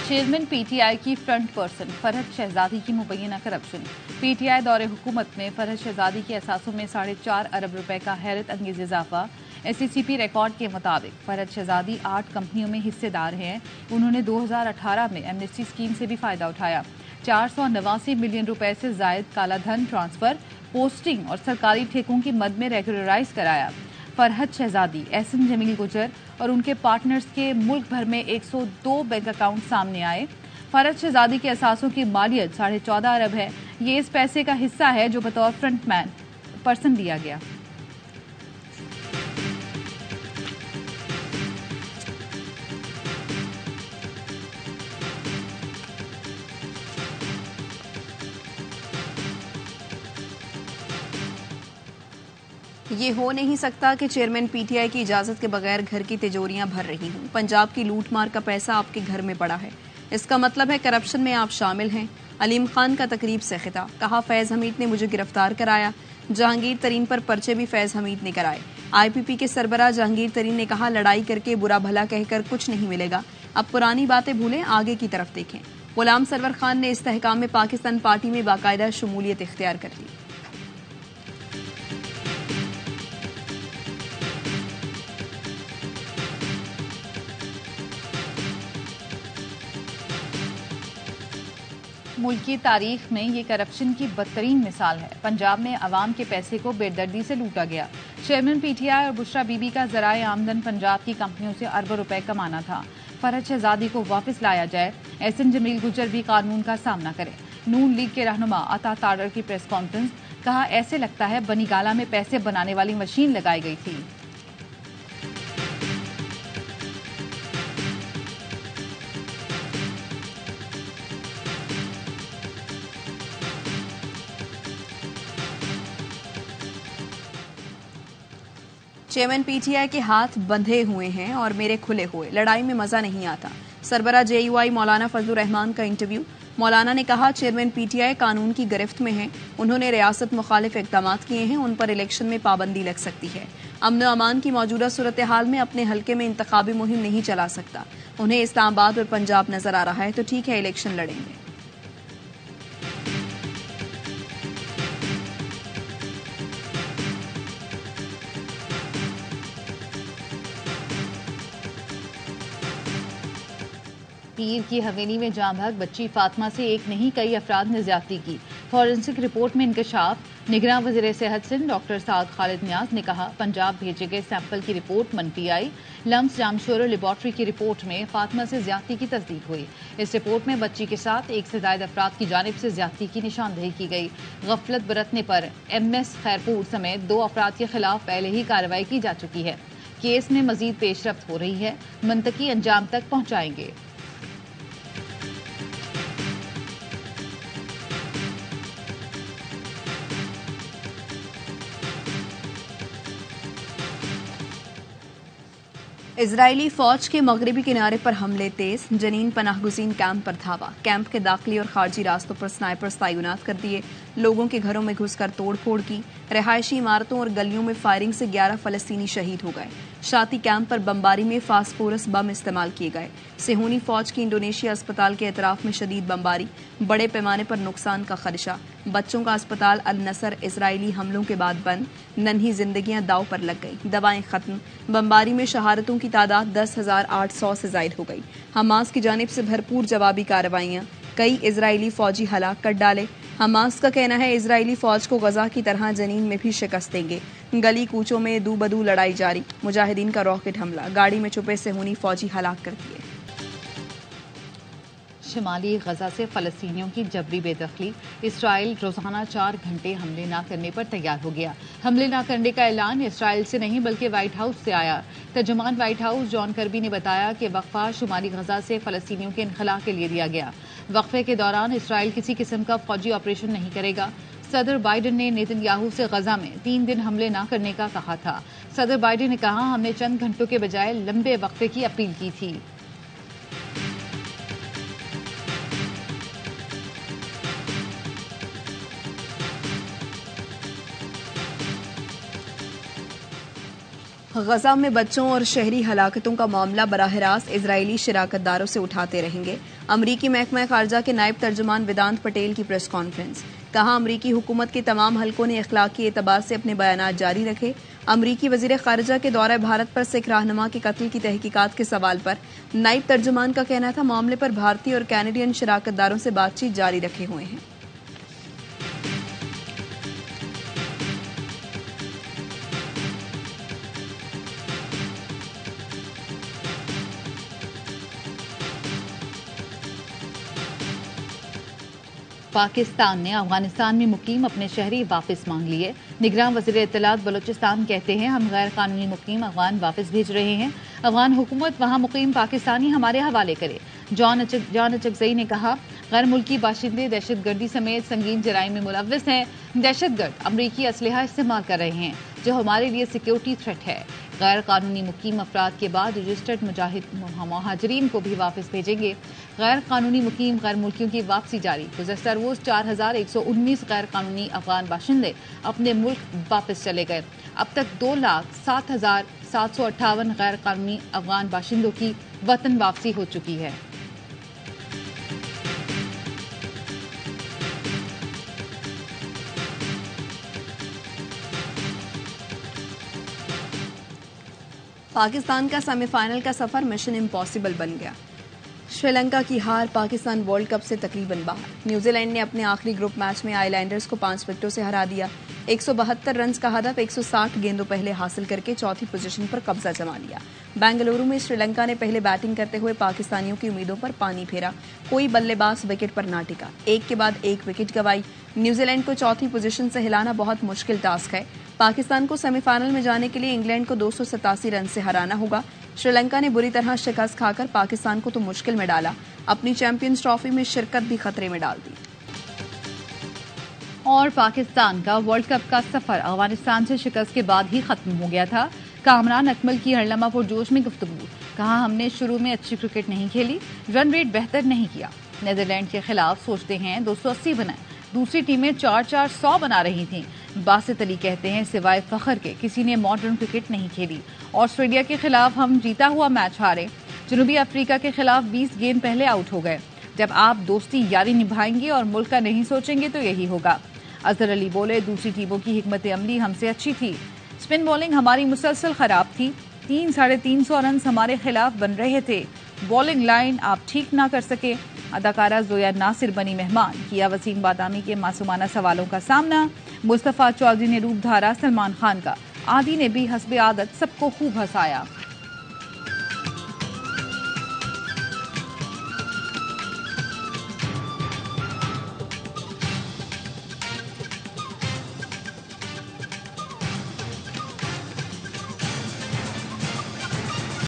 Chairman PTI की front person Farhad शहजादी की मुबैना corruption. PTI दौरे हुकूमत में फरहद शहजादी के असासों में 4.5 अरब रुपए का हैरत अंगेज इजाफा। एससीसीपी रिकॉर्ड के मुताबिक फरहद शहजादी 8 कंपनियों में हिस्सेदार हैं। उन्होंने 2018 में एमनेस्टी स्कीम से भी फायदा उठाया। 489 मिलियन रुपए से जायद काला धन ट्रांसफर, पोस्टिंग और सरकारी ठेकों की मद में रेगुलराइज कराया। फरहद शहजादी, एहसन जमील गुजर और उनके पार्टनर्स के मुल्क भर में 102 बैंक अकाउंट सामने आए। फरहद शहजादी के असासों की मालियत 14.5 अरब है। ये इस पैसे का हिस्सा है जो बतौर फ्रंटमैन पर्सन दिया गया। ये हो नहीं सकता कि चेयरमैन पीटीआई की इजाजत के बगैर घर की तिजोरियां भर रही हूं। पंजाब की लूटमार का पैसा आपके घर में पड़ा है, इसका मतलब है करप्शन में आप शामिल हैं। अलीम खान का तकरीब से खिताब, कहा फैज हमीद ने मुझे गिरफ्तार कराया। जहांगीर तरीन पर पर्चे भी फैज हमीद ने कराए। आईपीपी के सरबराह जहांगीर तरीन ने कहा लड़ाई करके बुरा भला कहकर कुछ नहीं मिलेगा, अब पुरानी बातें भूलें, आगे की तरफ देखें। गुलाम सरवर खान ने इस्तेहकाम में पाकिस्तान पार्टी में बाकायदा शमूलियत इख्तियार कर ली। मुल्क की तारीख में ये करप्शन की बदतरीन मिसाल है। पंजाब में अवाम के पैसे को बेदर्दी से लूटा गया। चेयरमैन पीटीआई और बुशरा बीबी का जराए आमदन पंजाब की कंपनियों से अरबों रुपए कमाना था। फरहद शहजादी को वापस लाया जाए। एहसन जमील गुजर भी कानून का सामना करें। नून लीग के रहनुमा अता ताडर की प्रेस कॉन्फ्रेंस, कहा ऐसे लगता है बनीगाला में पैसे बनाने वाली मशीन लगाई गई थी। चेयरमैन पीटीआई के हाथ बंधे हुए हैं और मेरे खुले हुए, लड़ाई में मजा नहीं आता। सरबरा जेयूआई मौलाना फजलुर रहमान का इंटरव्यू। मौलाना ने कहा चेयरमैन पीटीआई कानून की गिरफ्त में है, उन्होंने रियासत मुखालिफ इकदाम किए हैं, उन पर इलेक्शन में पाबंदी लग सकती है। अमन अमान की मौजूदा सूरत हाल में अपने हल्के में इंतखाबी मुहिम नहीं चला सकता। उन्हें इस्लामाबाद और पंजाब नजर आ रहा है तो ठीक है, इलेक्शन लड़ेंगे। पीर की हवेली में जाँ भाग बच्ची फातिमा से एक नहीं कई अफराद ने ज्यादती की। फॉरेंसिक रिपोर्ट में इंकशाफ। निगरान वज़ीर सेहत सिंध डॉक्टर साद खालिद नियाज ने कहा पंजाब भेजे गए सैंपल की रिपोर्ट मनफी आई। लम्स जामशोर लेबॉर्ट्री की रिपोर्ट में फातिमा से ज्यादती की तस्दीक हुई। इस रिपोर्ट में बच्ची के साथ एक से ज्यादा अफराद की जानिब से ज्यादती की निशानदेही की गई। गफलत बरतने पर MS खैरपुर समेत 2 अफराद के खिलाफ पहले ही कार्रवाई की जा चुकी है। केस में मजीद पेशरफ्त हो रही है, मंतकी अंजाम तक पहुंचाएंगे। इजरायली फौज के मगरबी किनारे पर हमले तेज। जनीन पनाहगुजीन कैंप पर धावा। कैंप के दाखिली और खारजी रास्तों पर स्नाइपर्स तैनात कर दिए। लोगों के घरों में घुसकर तोड़फोड़ की। रहायशी इमारतों और गलियों में फायरिंग से 11 फलस्तीनी शहीद हो गए। शाती कैंप पर बमबारी में फास्फोरस बम इस्तेमाल किए गए। सेहूनी फौज की इंडोनेशिया अस्पताल के एतराफ में शदीद बमबारी, बड़े पैमाने पर नुकसान का खदशा। बच्चों का अस्पताल अल नसर इजरायली हमलों के बाद बंद। नन्ही जिंदगियां दाव पर लग गई, दवाएं खत्म। बमबारी में शहादतों की तादाद 10,800 से जायद हो गई। हमास की जानिब से भरपूर जवाबी कार्रवाइयां, कई इजरायली फौजी हलाक कर डाले। हमास का कहना है इजरायली फौज को गजा की तरह जनीन में भी शिकस्त देंगे। गली कूचों में दू बदू लड़ाई जारी। मुजाहिदीन का रॉकेट हमला, गाड़ी में छुपे सेहूनी फौजी हलाक कर दिए। शिमाली गजा से फलस्तीनियों की जबरी बेदखली। इसराइल रोजाना 4 घंटे हमले न करने पर तैयार हो गया। हमले न करने का ऐलान इसराइल से नहीं बल्कि व्हाइट हाउस से आया। तर्जुमान व्हाइट हाउस जॉन कर्बी ने बताया कि वक्फा शुमाली गजा से फलस्तीनियों के इनखला के लिए दिया गया। वक्फे के दौरान इसराइल किसी किस्म का फौजी ऑपरेशन नहीं करेगा। सदर बाइडन ने नेतन्याहू से गजा में 3 दिन हमले न करने का कहा था। सदर बाइडन ने कहा हमने चंद घंटों के बजाय लंबे वक्फे की अपील की थी। गजा में बच्चों और शहरी हलाकतों का मामला बराह रास्त इजरायली शराकतदारों से उठाते रहेंगे। अमरीकी महकमा खारजा के नायब तर्जुमान वेदांत पटेल की प्रेस कॉन्फ्रेंस। कहा, अमरीकी हुकूमत के तमाम हलकों ने इखलाकी एतबार से अपने बयानात जारी रखे। अमरीकी वजीर खारजा के दौरे भारत पर सिख रहनुमा के कत्ल की तहकीकात के सवाल पर नायब तर्जुमान का कहना था, मामले पर भारतीय और कैनेडियन शराकतदारों से बातचीत जारी रखे हुए हैं। पाकिस्तान ने अफगानिस्तान में मुकीम अपने शहरी वापस मांग लिए। निगरान वज़ीर इत्तलात बलूचिस्तान कहते हैं, हम गैर कानूनी मुकीम अफगान वापस भेज रहे हैं। अफगान हुकूमत वहां मुकीम पाकिस्तानी हमारे हवाले करे। जॉन अचकजई ने कहा, गैर मुल्की बाशिंदे दहशतगर्दी समेत संगीन जराइम में मुलव्वस हैं। दहशतगर्द अमरीकी असलहा इस्तेमाल कर रहे हैं जो हमारे लिए सिक्योरिटी थ्रेट है। गैर कानूनी मुकीम अफराद के बाद रजिस्टर्ड महाजरीन को भी वापस भेजेंगे। गैर कानूनी मुकीम गैर मुल्कियों की वापसी जारी। गुज़श्ता रोज 4119 गैर कानूनी अफगान बाशिंदे अपने मुल्क वापस चले गए। अब तक 2,07,758 गैर कानूनी अफगान बाशिंदों की वतन वापसी हो चुकी है। पाकिस्तान का सेमीफाइनल का सफर मिशन इम्पॉसिबल बन गया। श्रीलंका की हार, पाकिस्तान वर्ल्ड कप से तकरीबन बाहर। न्यूजीलैंड ने अपने आखिरी ग्रुप मैच में आइलैंडर्स को 5 विकेटों से हरा दिया। 172 रन का हदफ 160 गेंदों पहले हासिल करके चौथी पोजीशन पर कब्जा जमा लिया। बेंगलुरु में श्रीलंका ने पहले बैटिंग करते हुए पाकिस्तानियों की उम्मीदों पर पानी फेरा। कोई बल्लेबाज विकेट पर ना टिका, एक के बाद एक विकेट गंवाई। न्यूजीलैंड को चौथी पोजीशन से हिलाना बहुत मुश्किल टास्क है। पाकिस्तान को सेमीफाइनल में जाने के लिए इंग्लैंड को 287 रन से हराना होगा। श्रीलंका ने बुरी तरह शिकस्त खाकर पाकिस्तान को तो मुश्किल में डाला, अपनी चैंपियंस ट्रॉफी में शिरकत भी खतरे में डाल दी। और पाकिस्तान का वर्ल्ड कप का सफर अफगानिस्तान से शिकस्त के बाद ही खत्म हो गया था। कामरान अकमल की हरलमा पुरजोश में गुफ्तगू। कहा, हमने शुरू में अच्छी क्रिकेट नहीं खेली, रन रेट बेहतर नहीं किया। नीदरलैंड के खिलाफ सोचते हैं 280 बनाए, दूसरी टीमें 4-4-100 बना रही थीं। बासित अली कहते हैं, सिवाय फखर के किसी ने मॉडर्न क्रिकेट नहीं खेली। ऑस्ट्रेलिया के खिलाफ हम जीता हुआ मैच हारे। जनूबी अफ्रीका के खिलाफ 20 गेंद पहले आउट हो गए। जब आप दोस्ती यारी निभाएंगे और मुल्क का नहीं सोचेंगे तो यही होगा। अजहर अली बोले, दूसरी टीमों की हिकमत अमली हमसे अच्छी थी। स्पिन बॉलिंग हमारी मुसलसल खराब थी। 300-350 रन हमारे खिलाफ बन रहे थे। बॉलिंग लाइन आप ठीक ना कर सके। अदाकारा जोया नासिर बनी मेहमान, किया वसीम बादामी के मासूमाना सवालों का सामना। मुस्तफा चौधरी ने रूप धारा सलमान खान का। आदि ने भी हस्बे आदत सबको खूब हंसाया।